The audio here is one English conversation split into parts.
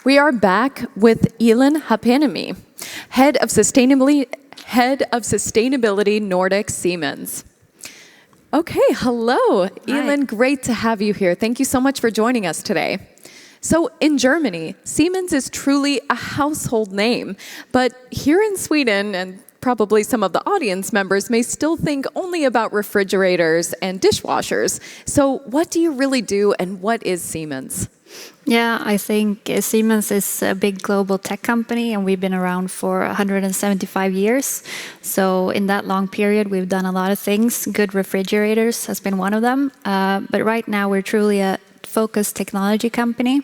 We are back with Elin Haapaniemi, Head of Sustainability Nordic Siemens. Okay, hello, Elin. Great to have you here. Thank you so much for joining us today. So in Germany, Siemens is truly a household name, but here in Sweden, and probably some of the audience members may still think only about refrigerators and dishwashers. So what do you really do, and what is Siemens? Yeah, I think Siemens is a big global tech company, and we've been around for 175 years. So in that long period, we've done a lot of things. Good refrigerators has been one of them. But right now, we're truly a focused technology company.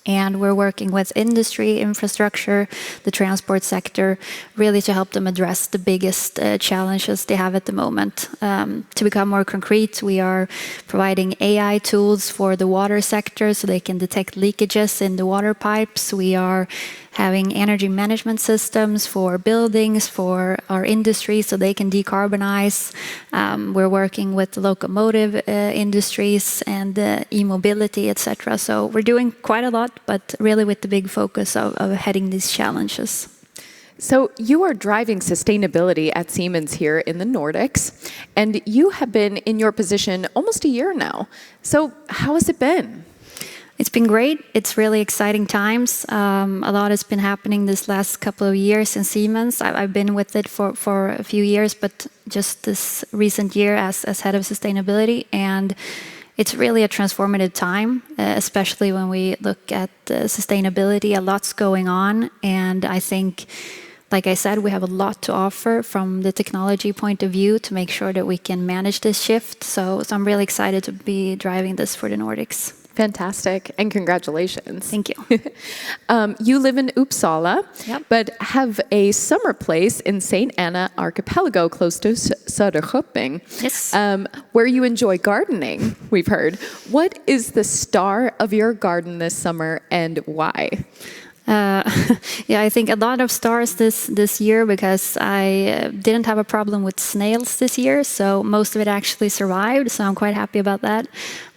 And we're working with industry, infrastructure, the transport sector, really to help them address the biggest challenges they have at the moment. To become more concrete, we are providing AI tools for the water sector so they can detect leakages in the water pipes. We are having energy management systems for buildings, for our industry, so they can decarbonize. We're working with the locomotive industries and e-mobility, etc. So we're doing quite a lot, but really with the big focus of heading these challenges. So you are driving sustainability at Siemens here in the Nordics, and you have been in your position almost a year now. So how has it been? It's been great. It's really exciting times. A lot has been happening this last couple of years in Siemens. I've been with it for a few years, but just this recent year as head of sustainability. And it's really a transformative time, especially when we look at sustainability. A lot's going on. And I think, like I said, we have a lot to offer from the technology point of view to make sure that we can manage this shift. So I'm really excited to be driving this for the Nordics. Fantastic, and congratulations. Thank you. You live in Uppsala, Yep. but have a summer place in St. Anna Archipelago close to Söderköping, Yes. where you enjoy gardening, we've heard. What is the star of your garden this summer, and why? Yeah, I think a lot of stars this year because I didn't have a problem with snails this year, so most of it actually survived, so I'm quite happy about that.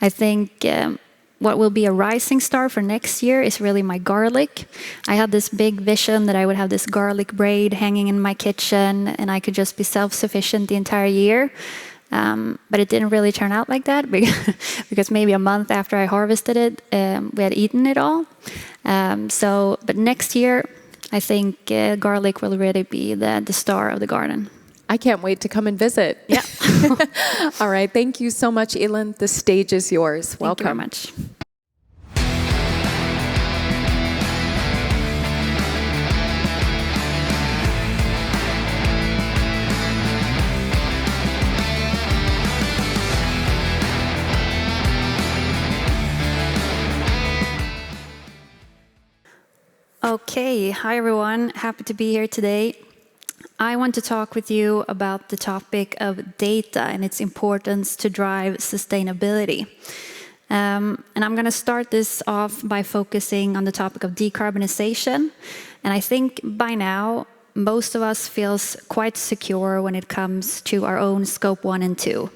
I think what will be a rising star for next year is really my garlic. I had this big vision that I would have this garlic braid hanging in my kitchen and I could just be self-sufficient the entire year. But it didn't really turn out like that because maybe a month after I harvested it, we had eaten it all. But next year, I think garlic will really be the star of the garden. I can't wait to come and visit. Yeah. All right. Thank you so much, Elin. The stage is yours. Welcome. Thank you very much. Okay. Hi, everyone. Happy to be here today. I want to talk with you about the topic of data and its importance to drive sustainability. And I'm going to start this off by focusing on the topic of decarbonization. And I think by now, most of us feels quite secure when it comes to our own scope 1 and 2.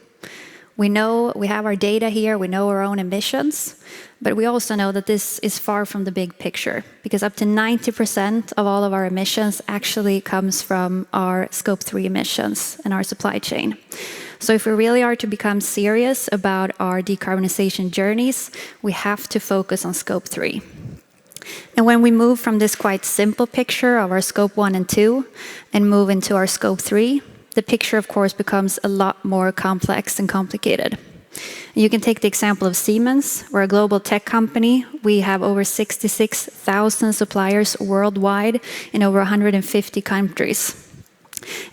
We know we have our data here, we know our own emissions, but we also know that this is far from the big picture because up to 90% of all of our emissions actually comes from our scope 3 emissions and our supply chain. So if we really are to become serious about our decarbonization journeys, we have to focus on scope 3. And when we move from this quite simple picture of our scope 1 and 2 and move into our scope 3, the picture, of course, becomes a lot more complex and complicated. And you can take the example of Siemens. We're a global tech company. We have over 66,000 suppliers worldwide in over 150 countries.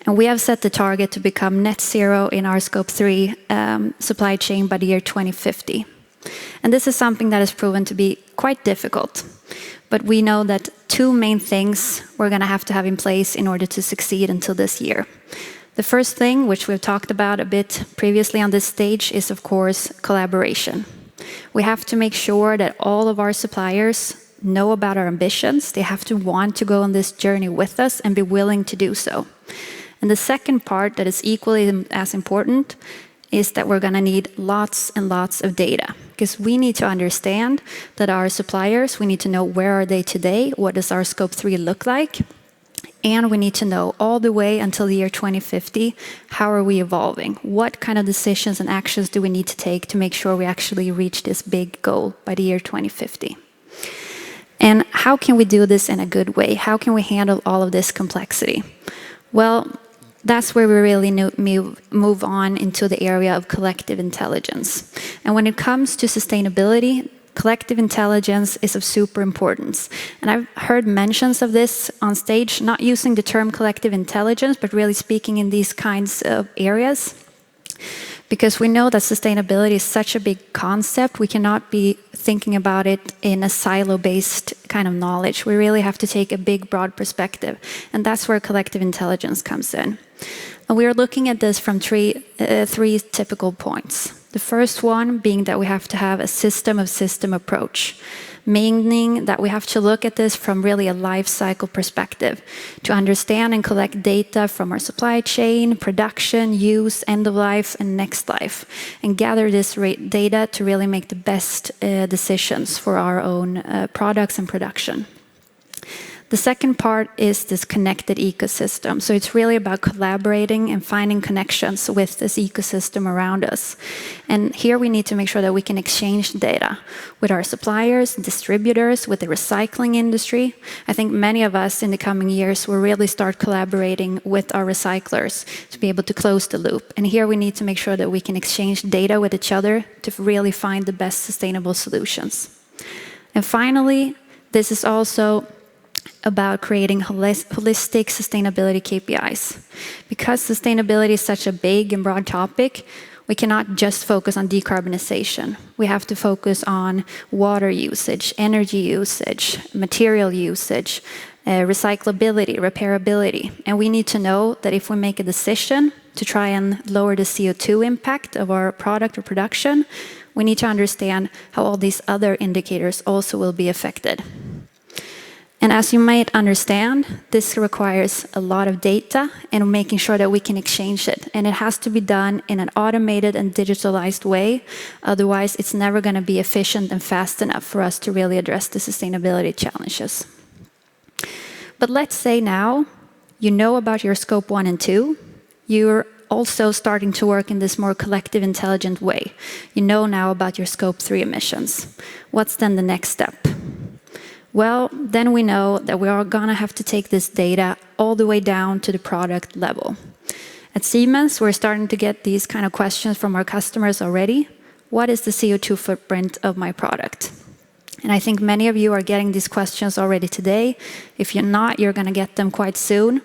And we have set the target to become net zero in our scope 3 supply chain by the year 2050. And this is something that has proven to be quite difficult. But we know that two main things we're going to have in place in order to succeed until this year. The first thing, which we've talked about a bit previously on this stage, is of course collaboration. We have to make sure that all of our suppliers know about our ambitions. They have to want to go on this journey with us and be willing to do so. And the second part that is equally as important is that we're going to need lots and lots of data, because we need to understand that our suppliers, we need to know where are they today, what does our scope 3 look like, and we need to know all the way until the year 2050, how are we evolving? What kind of decisions and actions do we need to take to make sure we actually reach this big goal by the year 2050? And how can we do this in a good way? How can we handle all of this complexity? Well, that's where we really move on into the area of collective intelligence. And when it comes to sustainability, collective intelligence is of super importance. And I've heard mentions of this on stage, not using the term collective intelligence, but really speaking in these kinds of areas. Because we know that sustainability is such a big concept, we cannot be thinking about it in a silo-based kind of knowledge. We really have to take a big, broad perspective. And that's where collective intelligence comes in. And we are looking at this from three typical points. The first one being that we have to have a system of system approach, meaning that we have to look at this from really a life cycle perspective to understand and collect data from our supply chain, production, use, end of life, and next life, and gather this data to really make the best decisions for our own products and production. The second part is this connected ecosystem. So it's really about collaborating and finding connections with this ecosystem around us. And here we need to make sure that we can exchange data with our suppliers, distributors, with the recycling industry. I think many of us in the coming years will really start collaborating with our recyclers to be able to close the loop. And here we need to make sure that we can exchange data with each other to really find the best sustainable solutions. And finally, this is also about creating holistic sustainability KPIs. Because sustainability is such a big and broad topic, we cannot just focus on decarbonization. We have to focus on water usage, energy usage, material usage, recyclability, repairability. And we need to know that if we make a decision to try and lower the CO2 impact of our product or production, we need to understand how all these other indicators also will be affected. And as you might understand, this requires a lot of data and making sure that we can exchange it. And it has to be done in an automated and digitalized way. Otherwise, it's never going to be efficient and fast enough for us to really address the sustainability challenges. But let's say now you know about your scope 1 and 2. You're also starting to work in this more collective, intelligent way. You know now about your scope 3 emissions. What's then the next step? Well, then we know that we are going to have to take this data all the way down to the product level. At Siemens, we're starting to get these kind of questions from our customers already. What is the CO2 footprint of my product? And I think many of you are getting these questions already today. If you're not, you're going to get them quite soon.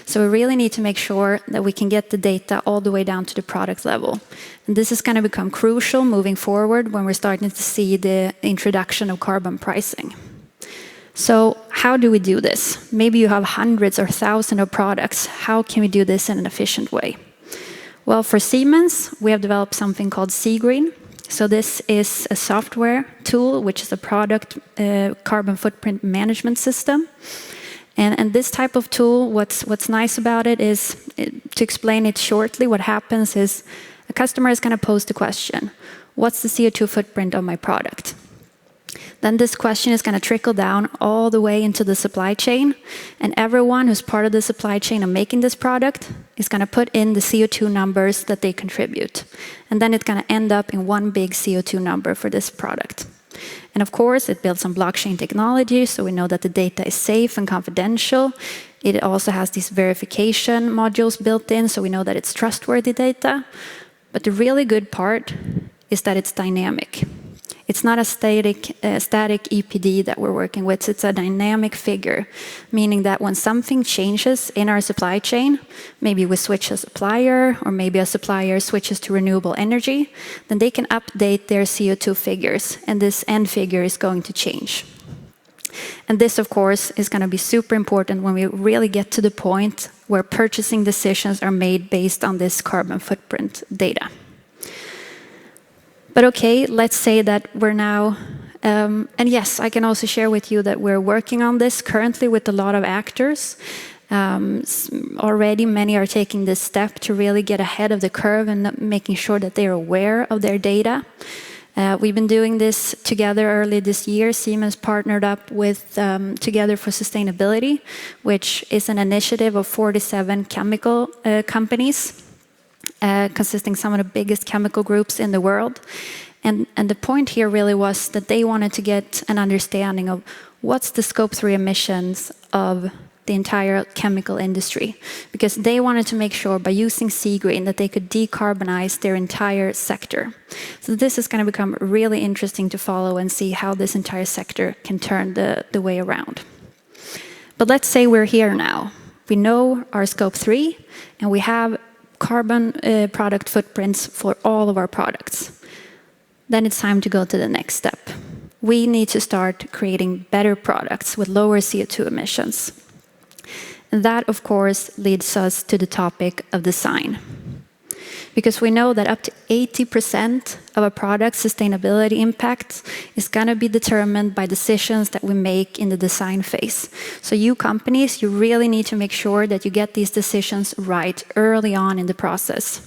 So we really need to make sure that we can get the data all the way down to the product level. And this is going to become crucial moving forward when we're starting to see the introduction of carbon pricing. So how do we do this? Maybe you have hundreds or thousands of products. How can we do this in an efficient way? Well, for Siemens, we have developed something called Seagreen. So this is a software tool, which is a product carbon footprint management system. And this type of tool, what's nice about it is, to explain it shortly, what happens is a customer is going to pose the question, what's the CO2 footprint of my product? Then this question is going to trickle down all the way into the supply chain. And everyone who's part of the supply chain of making this product is going to put in the CO2 numbers that they contribute. And then it's going to end up in one big CO2 number for this product. And of course, it builds on blockchain technology, so we know that the data is safe and confidential. It also has these verification modules built in, so we know that it's trustworthy data. But the really good part is that it's dynamic. It's not a static EPD that we're working with. It's a dynamic figure, meaning that when something changes in our supply chain, maybe we switch a supplier, or maybe a supplier switches to renewable energy, then they can update their CO2 figures, and this end figure is going to change. And this, of course, is going to be super important when we really get to the point where purchasing decisions are made based on this carbon footprint data. But okay, let's say that we're now, and yes, I can also share with you that we're working on this currently with a lot of actors. Already many are taking this step to really get ahead of the curve and making sure that they're aware of their data. We've been doing this together early this year. Siemens partnered up with Together for Sustainability, which is an initiative of 47 chemical companies, consisting some of the biggest chemical groups in the world. And the point here really was that they wanted to get an understanding of what's the scope 3 emissions of the entire chemical industry, because they wanted to make sure by using sea green that they could decarbonize their entire sector. So this is going to become really interesting to follow and see how this entire sector can turn the way around. But let's say we're here now. We know our scope 3 and we have carbon product footprints for all of our products. Then it's time to go to the next step. We need to start creating better products with lower CO2 emissions. And that, of course, leads us to the topic of design. Because we know that up to 80% of a product's sustainability impact is going to be determined by decisions that we make in the design phase. So you companies, you really need to make sure that you get these decisions right early on in the process.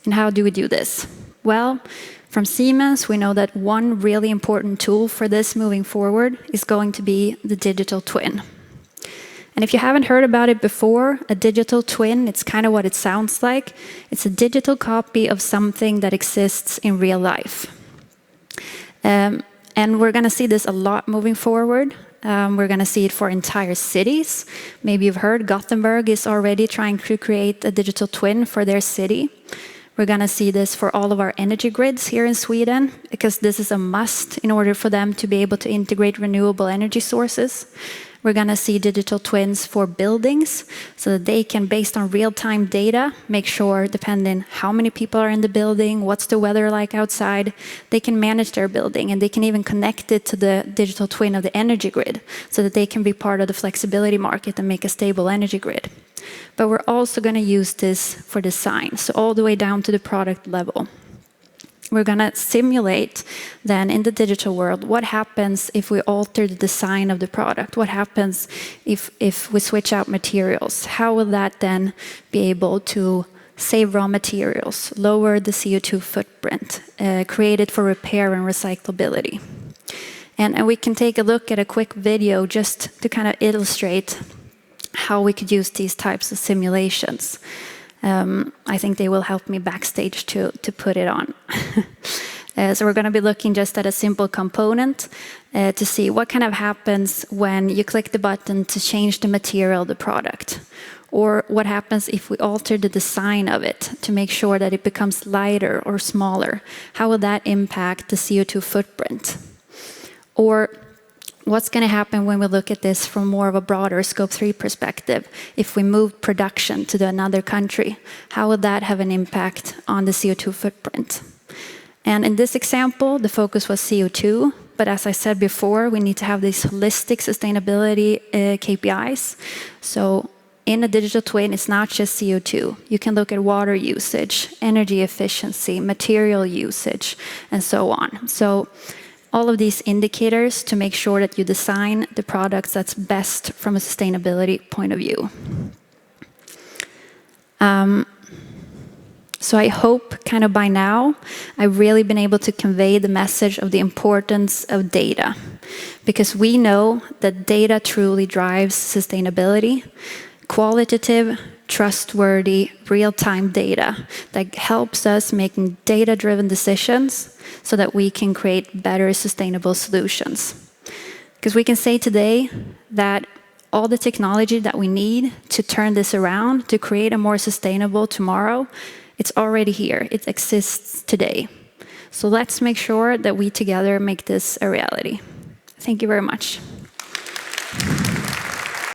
And how do we do this? Well, from Siemens, we know that one really important tool for this moving forward is going to be the digital twin. And if you haven't heard about it before, a digital twin, it's kind of what it sounds like. It's a digital copy of something that exists in real life. And we're going to see this a lot moving forward. We're going to see it for entire cities. Maybe you've heard Gothenburg is already trying to create a digital twin for their city. We're going to see this for all of our energy grids here in Sweden, because this is a must in order for them to be able to integrate renewable energy sources. We're going to see digital twins for buildings, so that they can, based on real-time data, make sure, depending how many people are in the building, what's the weather like outside, they can manage their building, and they can even connect it to the digital twin of the energy grid, so that they can be part of the flexibility market and make a stable energy grid. But we're also going to use this for design, so all the way down to the product level. We're going to simulate then in the digital world what happens if we alter the design of the product. What happens if we switch out materials? How will that then be able to save raw materials, lower the CO2 footprint, create it for repair and recyclability? And we can take a look at a quick video just to kind of illustrate how we could use these types of simulations. I think they will help me backstage to put it on. So we're going to be looking just at a simple component to see what kind of happens when you click the button to change the material of the product. Or what happens if we alter the design of it to make sure that it becomes lighter or smaller. How will that impact the CO2 footprint? Or what's going to happen when we look at this from more of a broader scope 3 perspective? If we move production to another country, how would that have an impact on the CO2 footprint? And in this example, the focus was CO2. But as I said before, we need to have these holistic sustainability KPIs. So in a digital twin, it's not just CO2. You can look at water usage, energy efficiency, material usage, and so on. So all of these indicators to make sure that you design the products that's best from a sustainability point of view. So I hope kind of by now I've really been able to convey the message of the importance of data, because we know that data truly drives sustainability. Qualitative, trustworthy, real-time data that helps us making data-driven decisions so that we can create better sustainable solutions. Because we can say today that all the technology that we need to turn this around, to create a more sustainable tomorrow, it's already here. It exists today. So let's make sure that we together make this a reality. Thank you very much.